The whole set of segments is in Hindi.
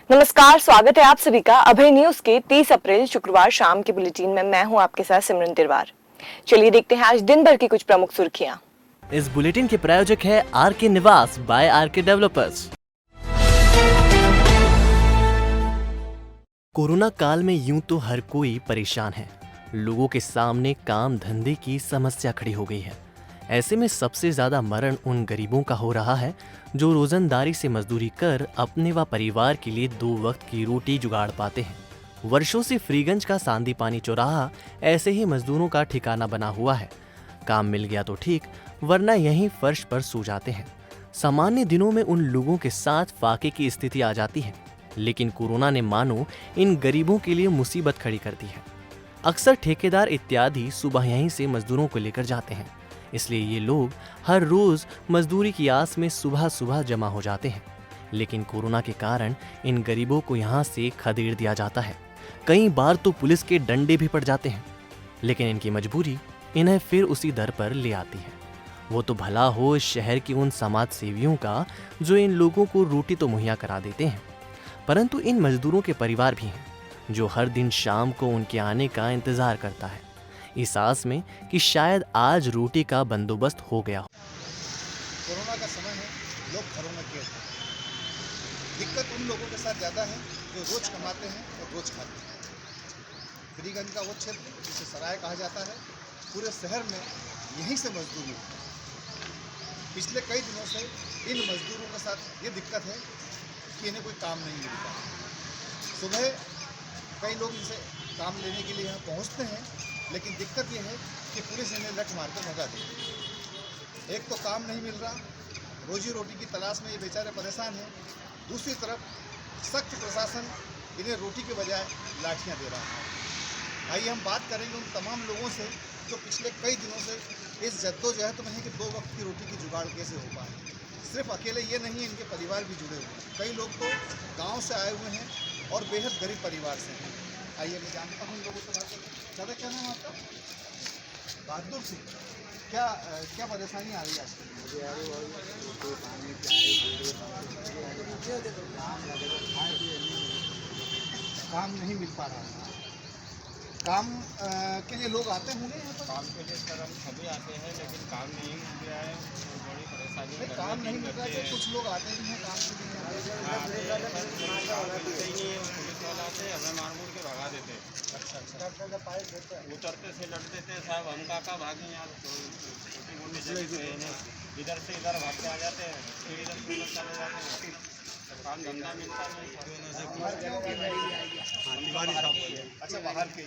नमस्कार, स्वागत है आप सभी का अभय न्यूज के 30 अप्रैल शुक्रवार शाम के बुलेटिन में। मैं हूं आपके साथ सिमरन तिरवार। चलिए देखते हैं आज दिन भर की कुछ प्रमुख सुर्खियां। इस बुलेटिन के प्रायोजक है आरके निवास बाय आरके डेवलपर्स। कोरोना काल में यूं तो हर कोई परेशान है। लोगों के सामने काम धंधे की समस्या खड़ी हो गई है। ऐसे में सबसे ज्यादा मरण उन गरीबों का हो रहा है जो रोजंदारी से मजदूरी कर अपने व परिवार के लिए 2 वक्त की रोटी जुगाड़ पाते हैं। वर्षों से फ्रीगंज का सांदी पानी चौराहा ऐसे ही मजदूरों का ठिकाना बना हुआ है। काम मिल गया तो ठीक, वरना यहीं फर्श पर सो जाते हैं। सामान्य दिनों में उन लोगों के साथ फाके की स्थिति आ जाती है, लेकिन कोरोना ने मानो इन गरीबों के लिए मुसीबत खड़ी कर दी है। अक्सर ठेकेदार इत्यादि सुबह यहीं से मजदूरों को लेकर जाते हैं, इसलिए ये लोग हर रोज मजदूरी की आस में सुबह सुबह जमा हो जाते हैं। लेकिन कोरोना के कारण इन गरीबों को यहाँ से खदेड़ दिया जाता है। कई बार तो पुलिस के डंडे भी पड़ जाते हैं, लेकिन इनकी मजबूरी इन्हें फिर उसी दर पर ले आती है। वो तो भला हो शहर के उन समाज सेवियों का जो इन लोगों को रोटी तो मुहैया करा देते हैं, परंतु इन मजदूरों के परिवार भी हैं जो हर दिन शाम को उनके आने का इंतजार करता है, इस आस में कि शायद आज रोटी का बंदोबस्त हो गया हो। कोरोना का समय है, लोग घरों में कैद हैं। दिक्कत उन लोगों के साथ ज़्यादा है जो रोज कमाते हैं और रोज खाते हैं। फ्रीगंज का वो क्षेत्र जिसे सराय कहा जाता है, पूरे शहर में यहीं से मजदूर मिलते हैं। पिछले कई दिनों से इन मजदूरों के साथ ये दिक्कत है कि इन्हें कोई काम नहीं मिलता। सुबह कई लोग इनसे काम लेने के लिए यहाँ पहुँचते हैं, लेकिन दिक्कत ये है कि पुलिस इन्हें लठ मार कर भगा देती है। एक तो काम नहीं मिल रहा, रोजी रोटी की तलाश में ये बेचारे परेशान हैं। दूसरी तरफ सख्त प्रशासन इन्हें रोटी के बजाय लाठियाँ दे रहा है। आइए हम बात करेंगे उन तमाम लोगों से जो पिछले कई दिनों से इस जद्दोजहद में है कि 2 वक्त की रोटी की जुगाड़ कैसे हो पाए। सिर्फ अकेले ये नहीं, इनके परिवार भी जुड़े हुए हैं। कई लोग तो गाँव से आए हुए हैं और बेहद गरीब परिवार से हैं। आइए मैं जानता हूँ लोगों से बात करते हैं। ज़्यादा क्या नाम आपका? बहादुर सिंह। क्या परेशानी आ रही है काम नहीं मिल पा रहा है। काम के लिए लोग आते होंगे यहाँ पर? काम के लिए सर हम सभी आते हैं, लेकिन काम नहीं मिल रहा है, तो बड़ी परेशानी है। काम नहीं मिल रहा है तो कुछ लोग आते भी हैं काम के लिए। पुलिस वाला आते हमें मार मुड़ के भगा देते। अच्छा। उतरते से लड़ देते साहब, हम का भागे यार, छोटी मोटी जगह इधर से इधर भागते आ जाते हैं, फिर इधर से उधर चले जाते हैं। काम धंधा मिलता नहीं। अच्छा, बाहर के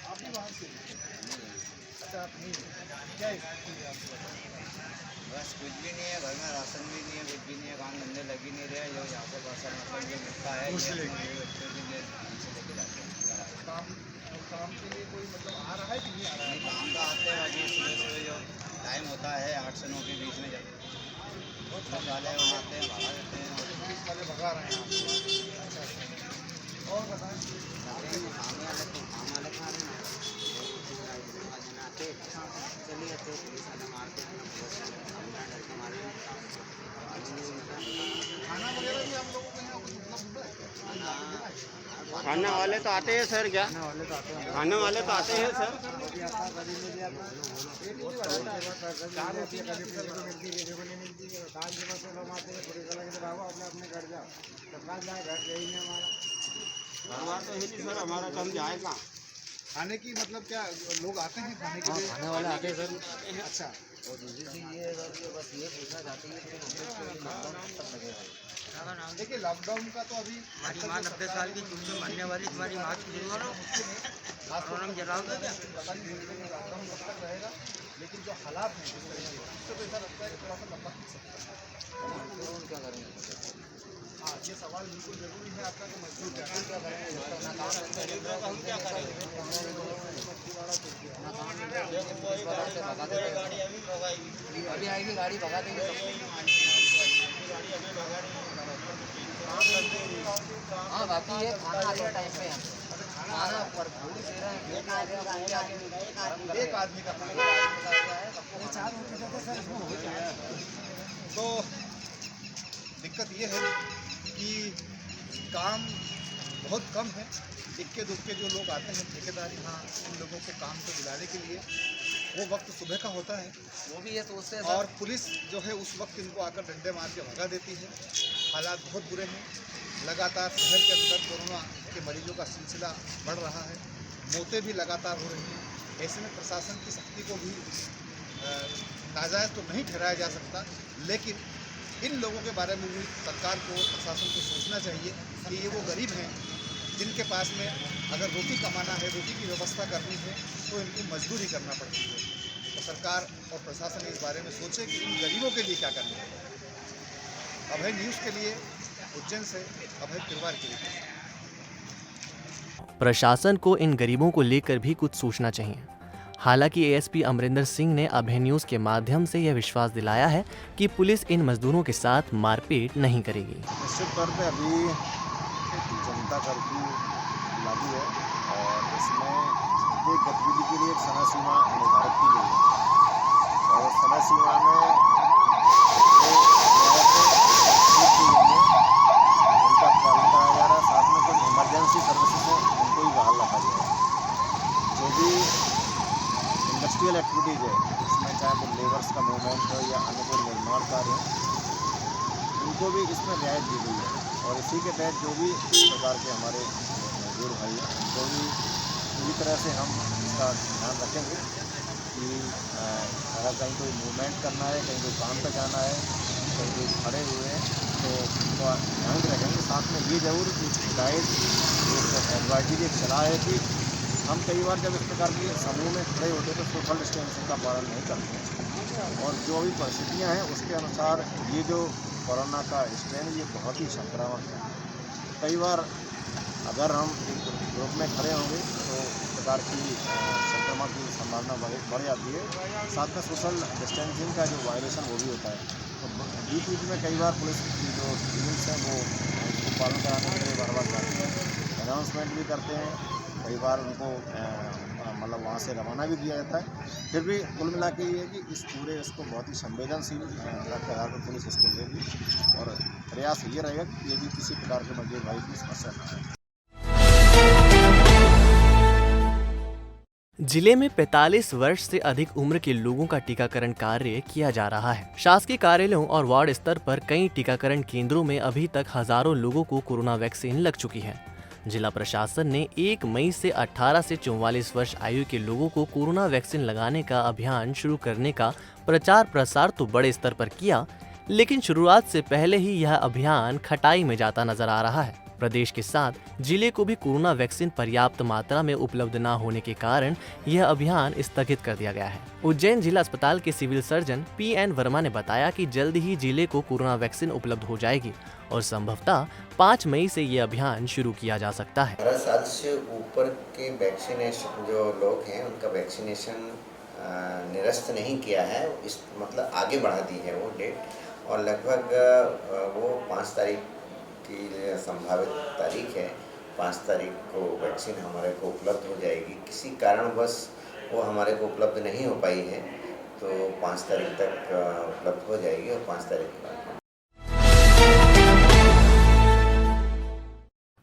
आप भी बाहर से? अच्छा, आप नहीं क्या स्थिति है आपकी? बस कुछ भी नहीं है, घर में राशन भी नहीं है, कुछ भी नहीं है, काम धंधे लग ही नहीं रहे। जो यहाँ पे राशन जो मिलता है बच्चों के लिए लेके जाते हैं। काम के लिए कोई मतलब आ रहा है कि नहीं आ रहा है? काम का आते हैं अभी सुबह जो टाइम होता है 8 से 9 के बीच में, जब पुलिस वाले आते हैं भगा देते हैं। पुलिस वाले भगा रहे हैं आपको? और बताएं। खाने वाले खा रहे हैं, चलिए तो पुलिस वाले मारते हैं, खाना वगैरह भी आप लोगों के यहाँ कुछ उपलब्ध है? खाने वाले तो आते हैं सर, क्या खाने वाले तो आते हैं सर। परिवार तो है नहीं सर हमारा, तो हम जाए कहाँ? खाने की मतलब क्या लोग आते हैं खाने के लिए? खाने वाले आते हैं सर। अच्छा, और दूसरी चीज़ ये है कि बस ये पूछना चाहती है कि देखिए लॉकडाउन का तो अभी हमारी माँ 90 साल की चूल्हे में मरने वाली, तुम्हारी माँ की हम जलाओगे क्या? पता नहीं लॉकडाउन कब तक रहेगा, लेकिन जो हालात हैं उससे तो ऐसा लगता है कि थोड़ा सा लंबा खिंच सकता है। क्या करेंगे? हाँ, ये सवाल बिल्कुल जरूरी है आपका कि मजदूर क्या करेंगे। अभी आएगी गाड़ी भगा देंगे। हाँ बाकी ये खाना आ रहा टाइम पे, खाना पर दे रहे हैं। एक आदमी का तो दिक्कत ये है कि काम बहुत कम है। इक्के दुक्के जो लोग आते हैं ठेकेदार यहाँ इन लोगों को काम पे बुलाने के लिए, वो वक्त सुबह का होता है, वो भी है तो उससे और पुलिस जो है उस वक्त इनको आकर डंडे मार के भगा देती है। हालात बहुत बुरे हैं। लगातार शहर के अंदर कोरोना के मरीजों का सिलसिला बढ़ रहा है, मौतें भी लगातार हो रही हैं। ऐसे में प्रशासन की सख्ती को भी नाजायज़ तो नहीं ठहराया जा सकता, लेकिन इन लोगों के बारे में भी सरकार को, प्रशासन को सोचना चाहिए कि ये वो गरीब हैं जिनके पास में अगर रोटी कमाना है, रोटी की व्यवस्था करनी है, तो इनको मजदूरी करना पड़ती है। तो सरकार और प्रशासन इस बारे में सोचे कि इन गरीबों के लिए क्या करना है। अभय न्यूज़ के लिए उज्जैन से अभय तिवारी की रिपोर्ट। प्रशासन को इन गरीबों को लेकर भी कुछ सोचना चाहिए। हालांकि एएसपी अमरिंदर सिंह ने अभय न्यूज़ के माध्यम से यह विश्वास दिलाया है कि पुलिस इन मजदूरों के साथ मारपीट नहीं करेगी। निश्चित तौर पे अभी जनता कर्फ्यू लागू है और इसमें प्रत्येक गतिविधि के लिए एक समय सीमा निर्धारित की गई है और उस समय सीमा में उनका पालन कराया जा रहा है। साथ में कुछ इमरजेंसी सर्विसेज हैं उनको भी बहाल रखा गया है। जो भी इंडस्ट्रियल एक्टिविटीज़ है, इसमें चाहे वो लेबर्स का मूवमेंट हो या अन्य कोई निर्माण कार्य हो, उनको भी इसमें रियायत दी गई है। और इसी के तहत जो भी प्रकार के हमारे मजदूर भाई हैं उनको भी पूरी तरह से हम इसका ध्यान रखेंगे कि अगर कहीं कोई मूवमेंट करना है, कहीं कोई काम पर जाना है, कहीं कोई खड़े हुए हैं तो उनका ध्यान रखेंगे। साथ में ये ज़रूर गाइड एडवाइजरी की सलाह है कि हम कई बार जब इस प्रकार के समूह में खड़े होते हैं तो सोशल डिस्टेंसिंग का पालन नहीं करते हैं और जो भी परिस्थितियाँ हैं उसके अनुसार ये जो कोरोना का स्ट्रेन ये बहुत ही संक्रामक है। कई बार अगर हम एक ग्रुप में खड़े होंगे तो इस प्रकार की संक्रमण की संभावना बढ़ जाती है। साथ में सोशल डिस्टेंसिंग का जो वायलेशन वो भी होता है। तो बीच बीच में कई बार पुलिस की जो टीम्स हैं वो उसको पालन कराने के लिए बार बार जाती हैं, अनाउंसमेंट भी करते हैं, कई बार उनको मतलब वहाँ से रवाना भी किया जाता है। फिर भी कुल मिला के ये है कि इस पूरे इसको बहुत ही संवेदनशील रखकर आकर पुलिस इसको लेगी और प्रयास ये रहेगा कि ये भी किसी प्रकार के मजदूर भाई की समस्या न आए। जिले में 45 वर्ष से अधिक उम्र के लोगों का टीकाकरण कार्य किया जा रहा है। शासकीय कार्यालयों और वार्ड स्तर पर कई टीकाकरण केंद्रों में अभी तक हजारों लोगों को कोरोना वैक्सीन लग चुकी है। जिला प्रशासन ने 1 मई से 18 से 44 वर्ष आयु के लोगों को कोरोना वैक्सीन लगाने का अभियान शुरू करने का प्रचार प्रसार तो बड़े स्तर पर किया, लेकिन शुरुआत से पहले ही यह अभियान खटाई में जाता नजर आ रहा है। प्रदेश के साथ जिले को भी कोरोना वैक्सीन पर्याप्त मात्रा में उपलब्ध न होने के कारण यह अभियान स्थगित कर दिया गया है। उज्जैन जिला अस्पताल के सिविल सर्जन PN वर्मा ने बताया कि जल्द ही जिले को कोरोना वैक्सीन उपलब्ध हो जाएगी और संभवतः 5 मई से ये अभियान शुरू किया जा सकता है। 18 साल से ऊपर के वैक्सीनेशन जो लोग हैं उनका वैक्सीनेशन निरस्त नहीं किया है, इस मतलब आगे बढ़ा दी है वो डेट और लगभग वो 5 तारीख की संभावित तारीख है। 5 तारीख को वैक्सीन हमारे को उपलब्ध हो जाएगी। किसी कारणवश वो हमारे को उपलब्ध नहीं हो पाई है तो 5 तारीख तक उपलब्ध हो जाएगी और 5 तारीख के बाद।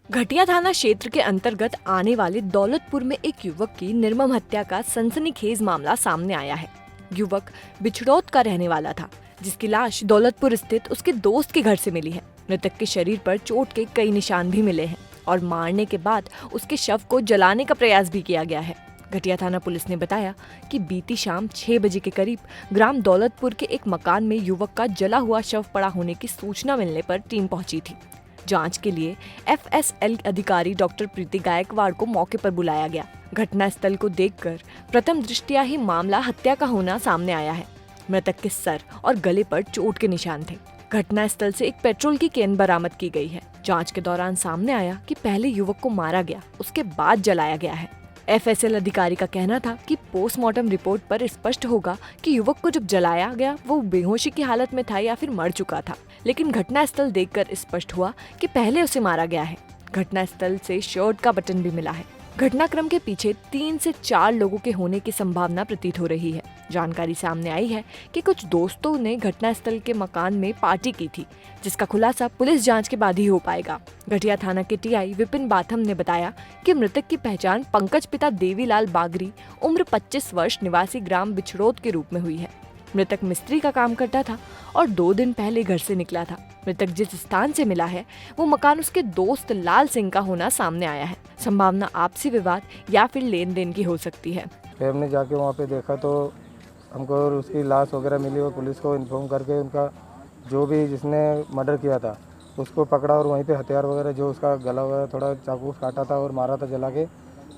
घटिया थाना क्षेत्र के अंतर्गत आने वाले दौलतपुर में एक युवक की निर्मम हत्या का सनसनीखेज मामला सामने आया है। युवक बिछड़ौत का रहने वाला था, जिसकी लाश दौलतपुर स्थित उसके दोस्त के घर से मिली है। मृतक के शरीर पर चोट के कई निशान भी मिले हैं और मारने के बाद उसके शव को जलाने का प्रयास भी किया गया है। घटिया थाना पुलिस ने बताया कि बीती शाम 6 बजे के करीब ग्राम दौलतपुर के एक मकान में युवक का जला हुआ शव पड़ा होने की सूचना मिलने पर टीम पहुंची थी। जांच के लिए FSL अधिकारी डॉक्टर प्रीति गायकवाड़ को मौके पर बुलाया गया। घटनास्थल को देखकर प्रथम दृष्टया ही मामला हत्या का होना सामने आया है। मृतक के सर और गले पर चोट के निशान थे। घटनास्थल से एक पेट्रोल की कैन बरामद की गई है। जांच के दौरान सामने आया कि पहले युवक को मारा गया, उसके बाद जलाया गया है। FSL अधिकारी का कहना था कि पोस्टमार्टम रिपोर्ट पर स्पष्ट होगा कि युवक को जब जलाया गया वो बेहोशी की हालत में था या फिर मर चुका था, लेकिन घटनास्थल देखकर स्पष्ट हुआ कि पहले उसे मारा गया है। घटनास्थल से शर्ट का बटन भी मिला है। घटनाक्रम के पीछे 3 से 4 लोगों के होने की संभावना प्रतीत हो रही है। जानकारी सामने आई है कि कुछ दोस्तों ने घटनास्थल के मकान में पार्टी की थी, जिसका खुलासा पुलिस जांच के बाद ही हो पाएगा। घटिया थाना के टीआई विपिन बाथम ने बताया कि मृतक की पहचान पंकज पिता देवीलाल बागरी उम्र 25 वर्ष निवासी ग्राम बिछड़ोत के रूप में हुई है। मृतक मिस्त्री का काम करता था और 2 दिन पहले घर से निकला था। मृतक जिस स्थान से मिला है वो मकान उसके दोस्त लाल सिंह का होना सामने आया है। संभावना आपसी विवाद या फिर लेन देन की हो सकती है। फिर हमने जाके वहाँ पे देखा तो हमको उसकी लाश वगैरह मिली और पुलिस को इन्फॉर्म करके उनका जो भी जिसने मर्डर किया था उसको पकड़ा और वहीं पे हथियार वगैरह जो उसका गला वगैरह थोड़ा चाकू काटा था और मारा था जला के,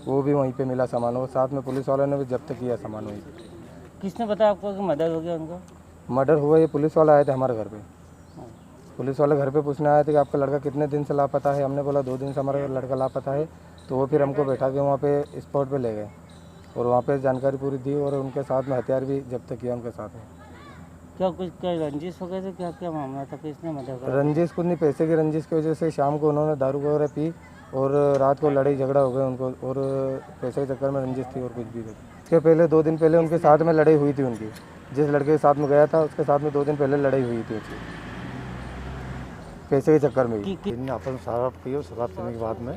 वो भी वहीं पे मिला सामान, और साथ में पुलिस वालों ने भी जब्त किया सामान वहीं पे। किसने बताया आपको कि मर्डर हो गया उनका? मर्डर हुआ, ये पुलिस वाला आए थे हमारे घर पे। पुलिस वाले घर पे पूछने आए थे कि आपका लड़का कितने दिन से लापता है। हमने बोला 2 दिन से हमारा लड़का लापता है। तो वो फिर हमको बैठा के वहाँ पे स्पॉट पे ले गए और वहाँ पे जानकारी पूरी दी और उनके साथ में हथियार भी जब्त किया उनके साथ में। क्या कुछ क्या रंजिश हो गए थे? क्या क्या मामला था? किसने मर्डर करा? रंजिश कुछ नहीं, पैसे की रंजिश की वजह से शाम को उन्होंने दारू वगैरह पी और रात को लड़ाई झगड़ा हो गया उनको, और पैसे के चक्कर में रंजिश थी और कुछ भी नहीं। उसके पहले 2 दिन पहले उनके साथ में लड़ाई हुई थी उनकी, जिस लड़के के साथ में गया था उसके साथ में 2 दिन पहले लड़ाई हुई थी उसकी, पैसे के चक्कर में ही। इनने अपन शराब पी और शराब पीने के बाद में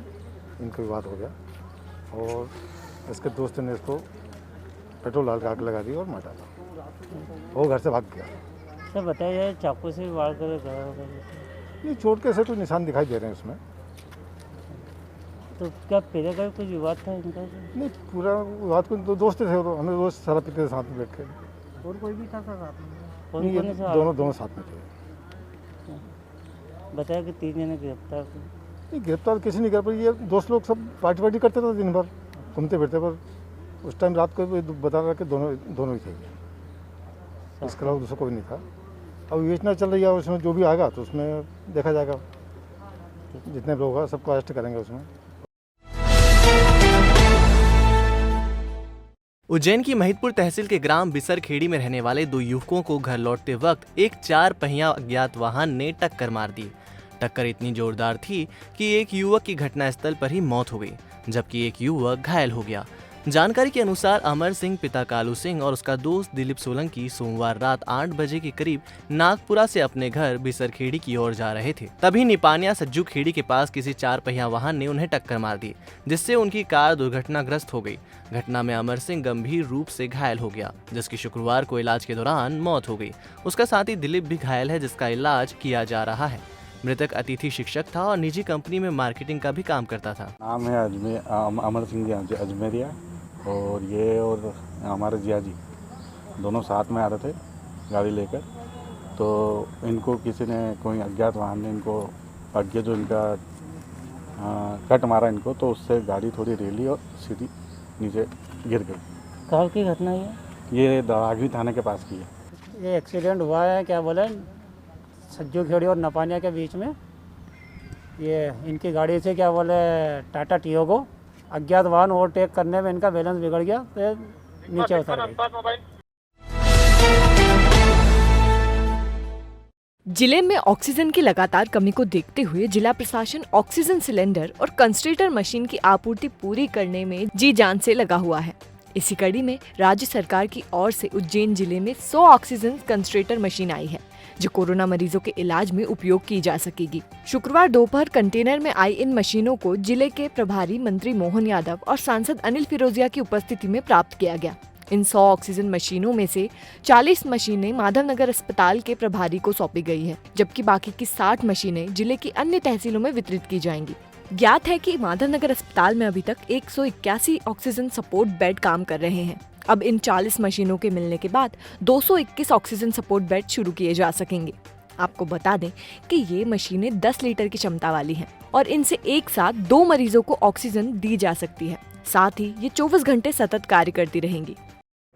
इनका विवाद हो गया और इसके दोस्त ने इसको पेट्रोल डाल के आग लगा दी और मार डाला। वो घर से भाग गया। सर बताइए, चाकू से वार कर ये चोट के से कुछ निशान दिखाई दे रहे हैं उसमें। तो क्या पहले का कुछ विवाद था इनका? नहीं, पूरा विवाद को दो दोस्त थे, हमें रोज शराब पीते थे साथ में बैठ के। और कोई भी था साथ में? नहीं, ये दोनों साथ में थे। बताया कि 3 जने गिरफ्तार थे। नहीं, गिरफ्तार किसी नहीं कर पाई। ये दोस्त लोग सब पार्टी करते थे दिन भर, घूमते फिरते, पर उस टाइम रात को बता रहा कि दोनों ही थे। इसके अलावा दूसरा कोई नहीं था। अब योजना चल रही है, उसमें जो भी आएगा तो उसमें देखा जाएगा। जितने लोग हैं सबको अरेस्ट करेंगे उसमें। उज्जैन की महिदपुर तहसील के ग्राम बिसरखेड़ी में रहने वाले 2 युवकों को घर लौटते वक्त एक 4 पहिया अज्ञात वाहन ने टक्कर मार दी। टक्कर इतनी जोरदार थी कि एक युवक की घटनास्थल पर ही मौत हो गई, जबकि एक युवक घायल हो गया। जानकारी के अनुसार अमर सिंह पिता कालू सिंह और उसका दोस्त दिलीप सोलंकी सोमवार रात 8 बजे के करीब नागपुरा से अपने घर बिसरखेड़ी की ओर जा रहे थे। तभी निपानिया सज्जू खेड़ी के पास किसी 4 पहिया वाहन ने उन्हें टक्कर मार दी, जिससे उनकी कार दुर्घटनाग्रस्त हो गई। घटना में अमर सिंह गंभीर रूप से घायल हो गया, जिसकी शुक्रवार को इलाज के दौरान मौत हो गई। उसका साथी दिलीप भी घायल है, जिसका इलाज किया जा रहा है। मृतक अतिथि शिक्षक था और निजी कंपनी में मार्केटिंग का भी काम करता था। नाम है अमर सिंह अजमेरिया, और ये और हमारे जिया जी दोनों साथ में आ रहे थे गाड़ी लेकर। तो इनको किसी ने, कोई अज्ञात वाहन ने इनको आगे जो इनका कट मारा इनको, तो उससे गाड़ी थोड़ी रेली और सीधी नीचे गिर गई। कहाँ की घटना है ये दागरी थाने के पास की है। ये एक्सीडेंट हुआ है, क्या बोले, सज्जू खेड़ी और नपानिया के बीच में। ये इनकी गाड़ी से, क्या बोले, टाटा टियोगो अज्ञात वाहन ओवरटेक करने में इनका बैलेंस बिगड़ गया, तो नीचे उतर गई। जिले में ऑक्सीजन की लगातार कमी को देखते हुए जिला प्रशासन ऑक्सीजन सिलेंडर और कंसंट्रेटर मशीन की आपूर्ति पूरी करने में जी जान से लगा हुआ है। इसी कड़ी में राज्य सरकार की ओर से उज्जैन जिले में 100 ऑक्सीजन कंसंट्रेटर मशीन आई है, जो कोरोना मरीजों के इलाज में उपयोग की जा सकेगी। शुक्रवार दोपहर कंटेनर में आई इन मशीनों को जिले के प्रभारी मंत्री मोहन यादव और सांसद अनिल फिरोजिया की उपस्थिति में प्राप्त किया गया। इन 100 ऑक्सीजन मशीनों में से 40 मशीनें माधवनगर अस्पताल के प्रभारी को सौंपी गई है, जबकि बाकी की 60 मशीनें जिले की अन्य तहसीलों में वितरित की जाएंगी। ज्ञात है कि माधवनगर अस्पताल में अभी तक 181 ऑक्सीजन सपोर्ट बेड काम कर रहे हैं। अब इन 40 मशीनों के मिलने के बाद 221 ऑक्सीजन सपोर्ट बेड शुरू किए जा सकेंगे। आपको बता दें कि ये मशीनें 10 लीटर की क्षमता वाली हैं और इनसे एक साथ 2 मरीजों को ऑक्सीजन दी जा सकती है। साथ ही ये 24 घंटे सतत कार्य करती रहेंगी।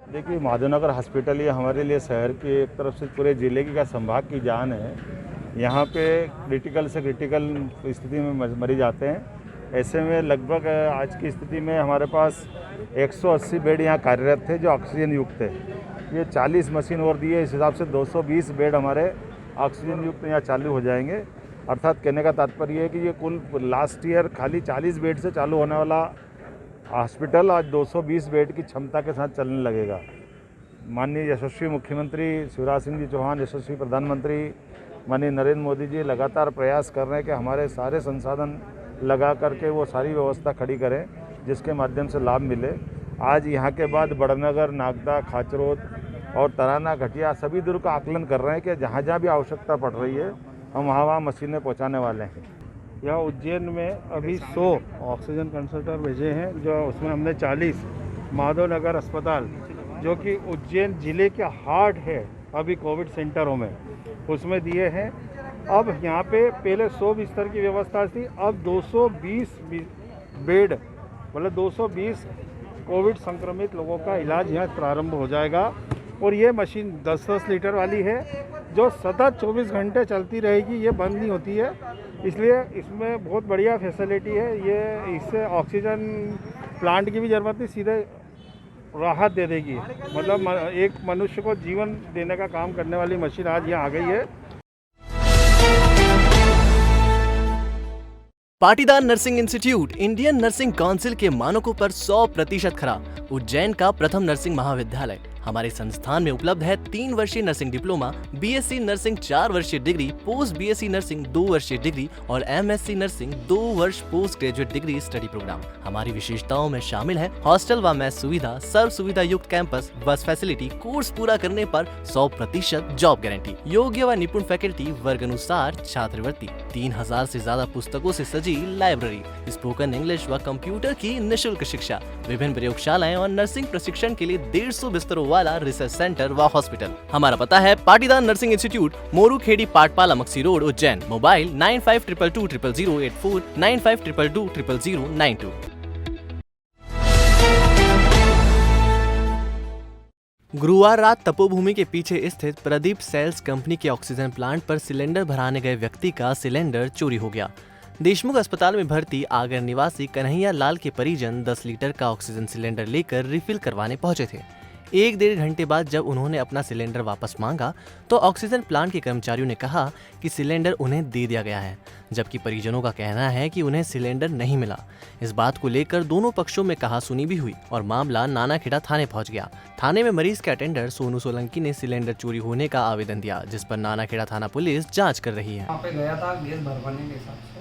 देखिए, माधवनगर हॉस्पिटल ये हमारे लिए शहर की एक तरफ से पूरे जिले की, का संभाग की जान है। यहाँ पे क्रिटिकल से क्रिटिकल स्थिति में मरीज आते हैं। ऐसे में लगभग आज की स्थिति में हमारे पास 180 बेड यहाँ कार्यरत थे जो ऑक्सीजन युक्त थे। ये 40 मशीन और दिए, इस हिसाब से 220 बेड हमारे ऑक्सीजन युक्त यहाँ चालू हो जाएंगे। अर्थात कहने का तात्पर्य है कि ये कुल लास्ट ईयर खाली 40 बेड से चालू होने वाला हॉस्पिटल आज 220 बेड की क्षमता के साथ चलने लगेगा। माननीय यशस्वी मुख्यमंत्री शिवराज सिंह जी चौहान, यशस्वी प्रधानमंत्री माननीय नरेंद्र मोदी जी लगातार प्रयास कर रहे हैं कि हमारे सारे संसाधन लगा करके वो सारी व्यवस्था खड़ी करें जिसके माध्यम से लाभ मिले। आज यहाँ के बाद बड़नगर, नागदा, खाचरोद और तराना, घटिया सभी दूर का आकलन कर रहे हैं कि जहाँ जहाँ भी आवश्यकता पड़ रही है हम वहाँ मशीनें पहुँचाने वाले हैं। यहाँ उज्जैन में अभी 100 ऑक्सीजन कंसंट्रेटर भेजे हैं, जो उसमें हमने 40 माधवनगर अस्पताल जो कि उज्जैन ज़िले के हार्ट है अभी कोविड सेंटरों में, उसमें दिए हैं। अब यहाँ पे पहले 100 बिस्तर की व्यवस्था थी, अब 220 बेड मतलब 220 कोविड संक्रमित लोगों का इलाज यहाँ प्रारंभ हो जाएगा। और ये मशीन 10-10 लीटर वाली है जो सतत 24 घंटे चलती रहेगी, ये बंद नहीं होती है, इसलिए इसमें बहुत बढ़िया फैसिलिटी है। ये इससे ऑक्सीजन प्लांट की भी ज़रूरत नहीं, सीधे राहत दे देगी। मतलब एक मनुष्य को जीवन देने का काम करने वाली मशीन आज यहाँ आ गई है। Patidar nursing institute Indian nursing council के मानकों पर 100% खरा। उज्जैन का प्रथम नर्सिंग महाविद्यालय। हमारे संस्थान में उपलब्ध है 3 वर्षीय नर्सिंग डिप्लोमा, बीएससी नर्सिंग 4 वर्षीय डिग्री, पोस्ट बीएससी नर्सिंग 2 वर्षीय डिग्री और एमएससी नर्सिंग 2 वर्ष post graduate degree study programme. हमारी विशेषताओं में शामिल है हॉस्टल व मेस सुविधा, सर्व सुविधा युक्त कैंपस, बस फैसिलिटी, कोर्स पूरा करने पर 100% जॉब गारंटी, योग्य व निपुण फैकल्टी, वर्ग अनुसार छात्रवृत्ति, 3000 से ज्यादा पुस्तकों से सजी लाइब्रेरी, स्पोकन इंग्लिश व कंप्यूटर की निःशुल्क शिक्षा, विभिन्न प्रयोगशालाएं और नर्सिंग प्रशिक्षण के लिए 150 बिस्तरों वाला रिसर्च सेंटर व हॉस्पिटल। हमारा पता है Patidar nursing institute, Moru Khedi, Patpala, Maksi road, Ujjain. Mobile 9522200084, 9522200092। गुरुवार रात तपोभूमि के पीछे स्थित प्रदीप सेल्स कंपनी के ऑक्सीजन प्लांट पर सिलेंडर भराने गए व्यक्ति का सिलेंडर चोरी हो गया। देशमुख अस्पताल में भर्ती आगर निवासी कन्हैया लाल के परिजन 10 लीटर का ऑक्सीजन सिलेंडर लेकर रिफिल करवाने पहुंचे थे। 1-1.5 घंटे बाद जब उन्होंने अपना सिलेंडर वापस मांगा तो ऑक्सीजन प्लांट के कर्मचारियों ने कहा कि सिलेंडर उन्हें दे दिया गया है, जबकि परिजनों का कहना है कि उन्हें सिलेंडर नहीं मिला। इस बात को लेकर दोनों पक्षों में कहासुनी भी हुई और मामला नानाखेड़ा थाने पहुंच गया। थाने में मरीज के अटेंडर सोनू सोलंकी ने सिलेंडर चोरी होने का आवेदन दिया, जिस पर नानाखेड़ा थाना पुलिस जाँच कर रही है। वहाँ पे गया था गैस भरवाने के हिसाब से,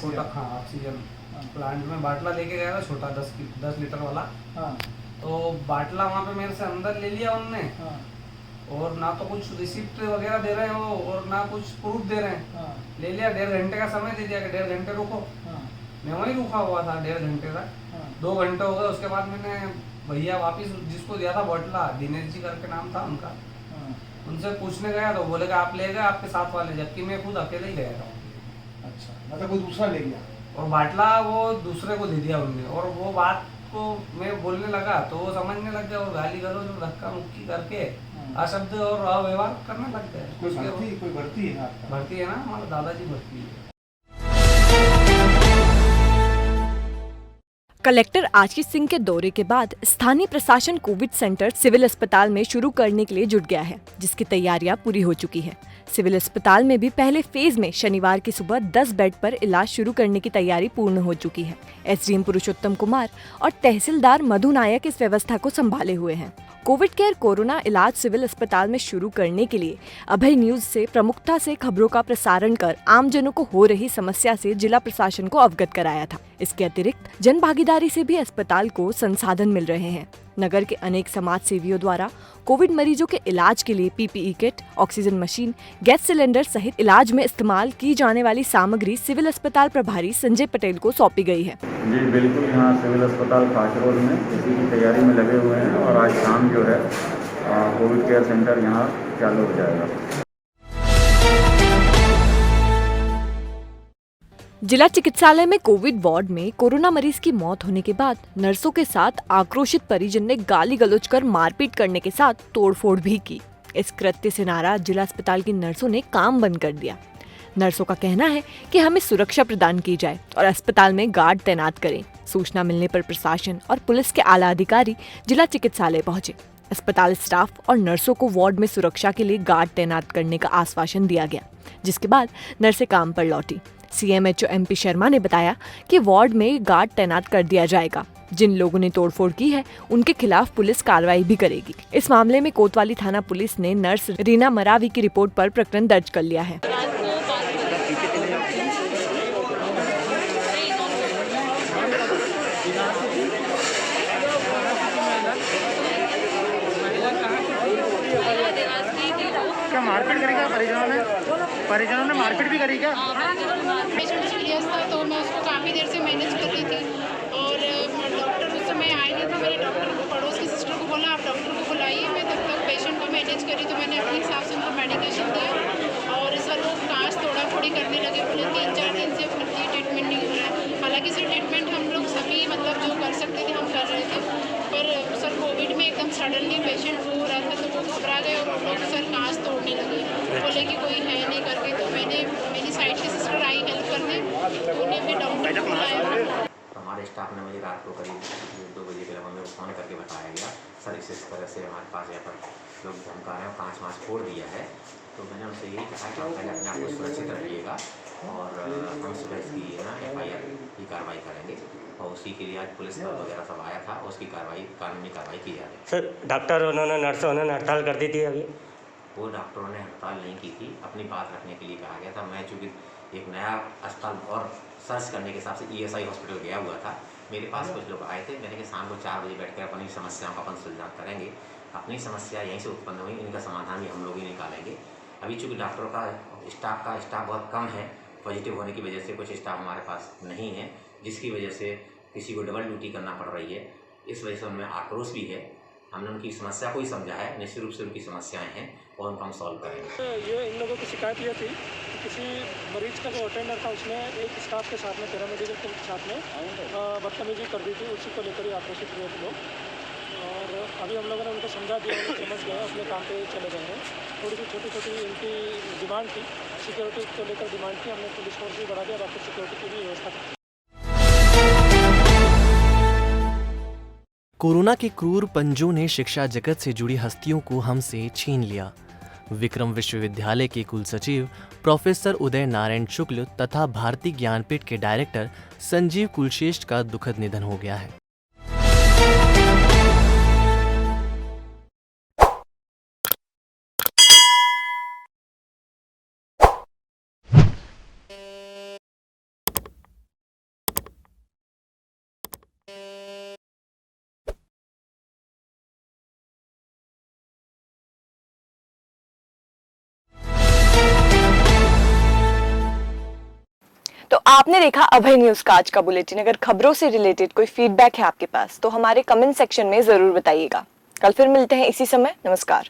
छोटा ऑक्सीजन प्लांट में बाटला लेके गया था, छोटा 10 लीटर वाला। तो बाटला वहाँ पे मेरे से अंदर ले लिया उनने, और ना तो कुछ रिसिप्ट वगैरह दे रहे हो और ना कुछ प्रूफ दे रहे हैं। ले लिया, 1.5 घंटे का समय दे दिया कि 1.5 घंटे रुको। मैं वहीं रुका हुआ था 1.5 घंटे तक। 2 घंटे हो गए, उसके बाद मैंने भैया वापिस जिसको दिया था बाटला, दिनेश जी करके नाम था उनका, उनसे पूछने गया तो बोले आप ले गए आपके साथ वाले, जबकि मैं खुद अकेले ही गया था। अच्छा, मतलब कोई दूसरा ले गया और बाटला वो दूसरे को दे दिया उनने, और वो बात को मैं बोलने लगा तो वो समझने लग गया और गाली गलौज और धक्का मुक्की करके अशब्द और अव्यवहार करने लग गए। कोई भर्ती है आपका? भर्ती है ना, हमारा दादाजी भर्ती है। कलेक्टर आशीष सिंह के दौरे के बाद स्थानीय प्रशासन कोविड सेंटर सिविल अस्पताल में शुरू करने के लिए जुट गया है, जिसकी तैयारियां पूरी हो चुकी है। सिविल अस्पताल में भी पहले फेज में शनिवार की सुबह 10 बेड पर इलाज शुरू करने की तैयारी पूर्ण हो चुकी है। एसडीएम पुरुषोत्तम कुमार और तहसीलदार मधु नायक इस व्यवस्था को संभाले हुए हैं। कोविड केयर कोरोना इलाज सिविल अस्पताल में शुरू करने के लिए अभय न्यूज से प्रमुखता से खबरों का प्रसारण कर आमजनों को हो रही समस्या से जिला प्रशासन को अवगत कराया था। इसके अतिरिक्त जन भागीदारी से भी अस्पताल को संसाधन मिल रहे हैं। नगर के अनेक समाज सेवियों द्वारा कोविड मरीजों के इलाज के लिए PPE kit, oxygen machine, gas cylinder सहित इलाज में इस्तेमाल की जाने वाली सामग्री सिविल अस्पताल प्रभारी संजय पटेल को सौंपी गई है। जी बिल्कुल, यहाँ सिविल अस्पताल खाचरोड में इसी की तैयारी में लगे हुए हैं और आज शाम जो है कोविड केयर सेंटर यहाँ चालू हो जाएगा। जिला चिकित्सालय में कोविड वार्ड में कोरोना मरीज की मौत होने के बाद नर्सों के साथ आक्रोशित परिजन ने गाली गलौज कर मारपीट करने के साथ तोड़फोड़ भी की। इस कृत्य से नाराज जिला अस्पताल की नर्सों ने काम बंद कर दिया। नर्सों का कहना है कि हमें सुरक्षा प्रदान की जाए और अस्पताल में गार्ड तैनात करें। सूचना मिलने पर प्रशासन और पुलिस के आला अधिकारी जिला चिकित्सालय पहुंचे। अस्पताल स्टाफ और नर्सों को वार्ड में सुरक्षा के लिए गार्ड तैनात करने का आश्वासन दिया गया, जिसके बाद नर्सें काम पर लौटी। सीएमएचओ एमपी शर्मा ने बताया कि वार्ड में गार्ड तैनात कर दिया जाएगा। जिन लोगों ने तोड़फोड़ की है उनके खिलाफ पुलिस कार्रवाई भी करेगी। इस मामले में कोतवाली थाना पुलिस ने नर्स रीना मरावी की रिपोर्ट पर प्रकरण दर्ज कर लिया है। क्या मारपीट करी क्या परिजनों ने मारपीट भी करी क्या? पेशेंट सीरियस था तो मैं उसको काफ़ी देर से मैनेज कर रही थी और डॉक्टर उस समय आए नहीं था। मैंने डॉक्टर को पड़ोस की सिस्टर को बोला आप डॉक्टर को बुलाइए, मैं तब तक पेशेंट को मैनेज करी। तो मैंने अपने हिसाब से उनको मेडिकेशन दिया और सर वो कांच तोड़ा फोड़ी करने लगे। बोले 3-4 दिन से भर्ती ट्रीटमेंट नहीं हो रहा है। हालांकि सर ट्रीटमेंट हम लोग सभी मतलब जो कर सकते थे हम कर रहे थे, पर सर कोविड में एकदम सडनली पेशेंट हो रहा था तो वो घबरा गए और लोग सर कांच तोड़ने लगे। बोले कि कोई है नहीं करके, तो मेरी साइड की सिस्टर आई हेल्प करने, उन्हें भी डॉक्टर को बुलाया। हमारे स्टाफ ने मुझे रात को करीब 2 बजे के लगभग को फ़ोन करके बताया गया सर इस तरह से हमारे पास यहाँ पर लोग धमका रहे हैं, कांच वाँच फोड़ दिया है। तो मैंने उनसे यही कहा कि आप पहले अपने आप को सुरक्षित रखिएगा और हम सुबह इसकी FIR की कार्रवाई करेंगे और उसी के लिए आज पुलिस बल वगैरह सब आया था, उसकी कानूनी कार्रवाई की जा रही है। सर डॉक्टर उन्होंने हड़ताल कर दी थी अभी? वो डॉक्टरों ने हड़ताल नहीं की थी, अपनी बात रखने के लिए कहा गया था। मैं चूँकि एक नया अस्पताल और सर्च करने के हिसाब से ESI हॉस्पिटल गया हुआ था, मेरे पास कुछ लोग आए थे। मैंने कहा शाम को 4 बजे बैठकर अपनी समस्याओं का अपन सुलझाव करेंगे। अपनी समस्या यहीं से उत्पन्न हुई, इनका समाधान भी हम लोग ही निकालेंगे। अभी चूँकि डॉक्टरों का स्टाफ बहुत कम है, पॉजिटिव होने की वजह से कुछ स्टाफ हमारे पास नहीं है, जिसकी वजह से किसी को डबल ड्यूटी करना पड़ रही है। इस वजह से उनमें आक्रोश भी है। हमने उनकी समस्या को ही समझा है, निश्चित रूप से उनकी समस्याएं हैं और उनको हम सॉल्व करेंगे। ये इन लोगों की शिकायत ये थी कि किसी मरीज का जो अटेंडर था उसने एक स्टाफ के साथ में, पैरामेडिकल के साथ में बदतमीजी कर दी थी। उसी को लेकर ही आक्रोशित हुए थे लोग और अभी हम लोगों ने उनको समझा दिया, उन्हें समझ गए, अपने काम पे चले गए हैं। थोड़ी सी छोटी इनकी डिमांड थी, सिक्योरिटी को लेकर डिमांड थी। हमने पुलिस फोर्स भी बढ़ा दिया, बाकी सिक्योरिटी की भी व्यवस्था की। कोरोना के क्रूर पंजों ने शिक्षा जगत से जुड़ी हस्तियों को हमसे छीन लिया। विक्रम विश्वविद्यालय के कुलसचिव प्रोफेसर उदय नारायण शुक्ल तथा भारतीय ज्ञानपीठ के डायरेक्टर संजीव कुलश्रेष्ठ का दुखद निधन हो गया है। तो आपने देखा अभय न्यूज का आज का बुलेटिन। अगर खबरों से रिलेटेड कोई फीडबैक है आपके पास तो हमारे कमेंट सेक्शन में जरूर बताइएगा। कल फिर मिलते हैं इसी समय। नमस्कार।